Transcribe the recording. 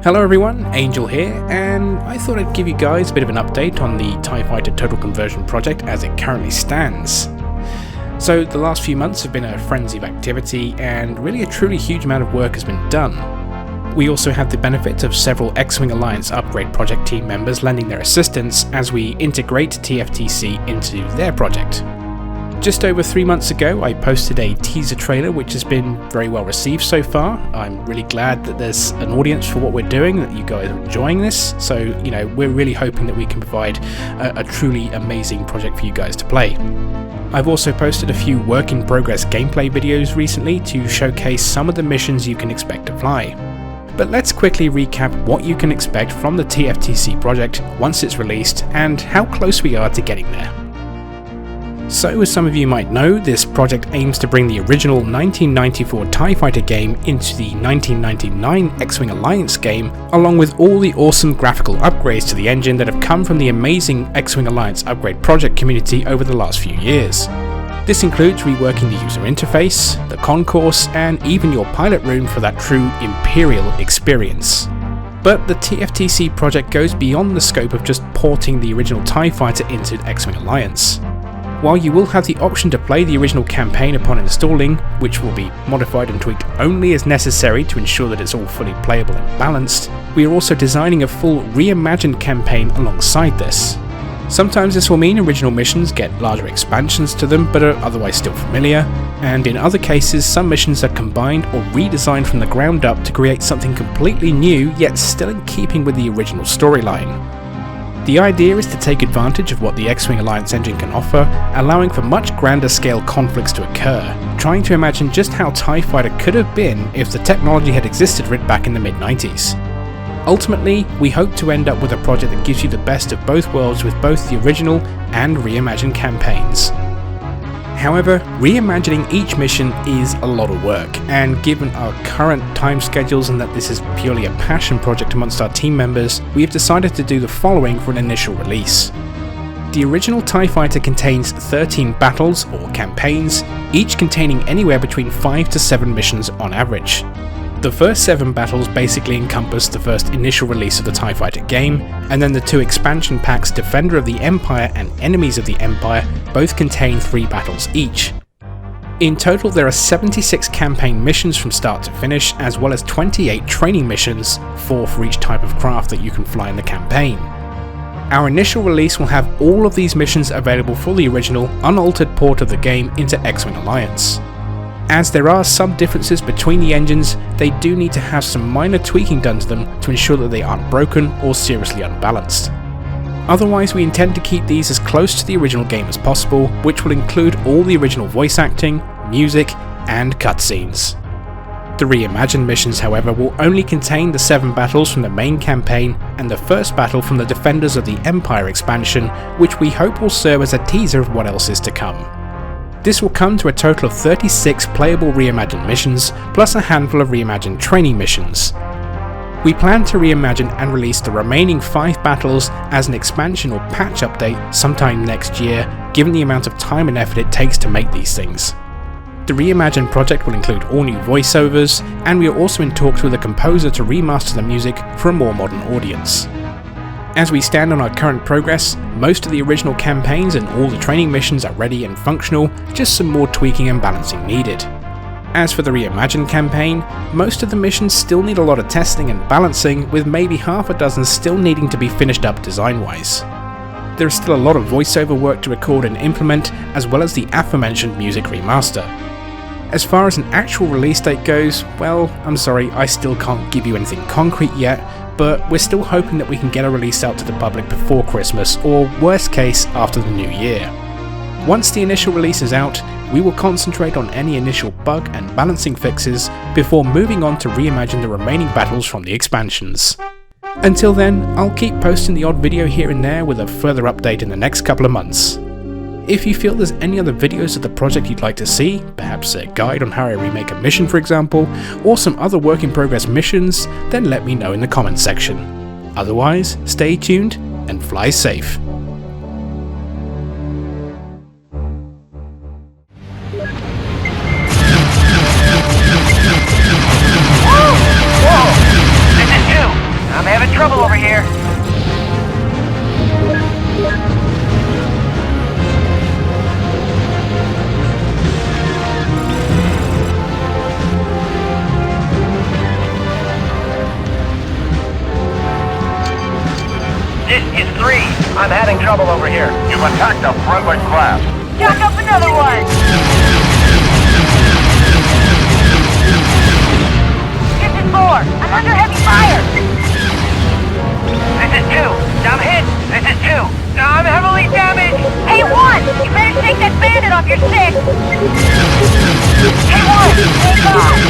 Hello everyone, Angel here, and I thought I'd give you guys a bit of an update on the TIE Fighter Total Conversion project as it currently stands. So the last few months have been a frenzy of activity, and really a truly huge amount of work has been done. We also have the benefit of several X-Wing Alliance upgrade project team members lending their assistance as we integrate TFTC into their project. Just over 3 months ago, I posted a teaser trailer which has been very well received so far. I'm really glad that there's an audience for what we're doing, that you guys are enjoying this. So, we're really hoping that we can provide a truly amazing project for you guys to play. I've also posted a few work-in-progress gameplay videos recently to showcase some of the missions you can expect to fly. But let's quickly recap what you can expect from the TFTC project once it's released and how close we are to getting there. So, as some of you might know, this project aims to bring the original 1994 TIE Fighter game into the 1999 X-Wing Alliance game, along with all the awesome graphical upgrades to the engine that have come from the amazing X-Wing Alliance upgrade project community over the last few years. This includes reworking the user interface, the concourse, and even your pilot room for that true Imperial experience. But the TFTC project goes beyond the scope of just porting the original TIE Fighter into X-Wing Alliance. While you will have the option to play the original campaign upon installing, which will be modified and tweaked only as necessary to ensure that it's all fully playable and balanced, we are also designing a full Reimagined campaign alongside this. Sometimes this will mean original missions get larger expansions to them but are otherwise still familiar, and in other cases some missions are combined or redesigned from the ground up to create something completely new yet still in keeping with the original storyline. The idea is to take advantage of what the X-Wing Alliance engine can offer, allowing for much grander scale conflicts to occur, trying to imagine just how TIE Fighter could have been if the technology had existed right back in the mid-90s. Ultimately, we hope to end up with a project that gives you the best of both worlds with both the original and reimagined campaigns. However, reimagining each mission is a lot of work, and given our current time schedules and that this is purely a passion project amongst our team members, we have decided to do the following for an initial release. The original TIE Fighter contains 13 battles or campaigns, each containing anywhere between 5 to 7 missions on average. The first 7 battles basically encompass the first initial release of the TIE Fighter game, and then the 2 expansion packs Defender of the Empire and Enemies of the Empire both contain 3 battles each. In total there are 76 campaign missions from start to finish, as well as 28 training missions, 4 for each type of craft that you can fly in the campaign. Our initial release will have all of these missions available for the original, unaltered port of the game into X-Wing Alliance. As there are some differences between the engines, they do need to have some minor tweaking done to them to ensure that they aren't broken or seriously unbalanced. Otherwise, we intend to keep these as close to the original game as possible, which will include all the original voice acting, music, and cutscenes. The Reimagined missions, however, will only contain the 7 battles from the main campaign and the first battle from the Defenders of the Empire expansion, which we hope will serve as a teaser of what else is to come. This will come to a total of 36 playable Reimagined missions, plus a handful of Reimagined training missions. We plan to reimagine and release the remaining 5 battles as an expansion or patch update sometime next year, given the amount of time and effort it takes to make these things. The Reimagined project will include all new voiceovers, and we are also in talks with a composer to remaster the music for a more modern audience. As we stand on our current progress, most of the original campaigns and all the training missions are ready and functional, just some more tweaking and balancing needed. As for the Reimagined campaign, most of the missions still need a lot of testing and balancing, with maybe half a dozen still needing to be finished up design-wise. There is still a lot of voiceover work to record and implement, as well as the aforementioned music remaster. As far as an actual release date goes, well, I'm sorry, I still can't give you anything concrete yet, but we're still hoping that we can get a release out to the public before Christmas, or worst case, after the new year. Once the initial release is out, we will concentrate on any initial bug and balancing fixes before moving on to reimagine the remaining battles from the expansions. Until then, I'll keep posting the odd video here and there with a further update in the next couple of months. If you feel there's any other videos of the project you'd like to see, perhaps a guide on how I remake a mission for example, or some other work in progress missions, then let me know in the comments section. Otherwise, stay tuned and fly safe. Whoa! This is you! This is 3. I'm having trouble over here. You've attacked a friendly craft. Jack up another one! This is 4. I'm under heavy fire! This is 2. I'm hit. This is 2. I'm heavily damaged. Hey, 1! You better take that bandit off your stick! Hey, 1! Take off!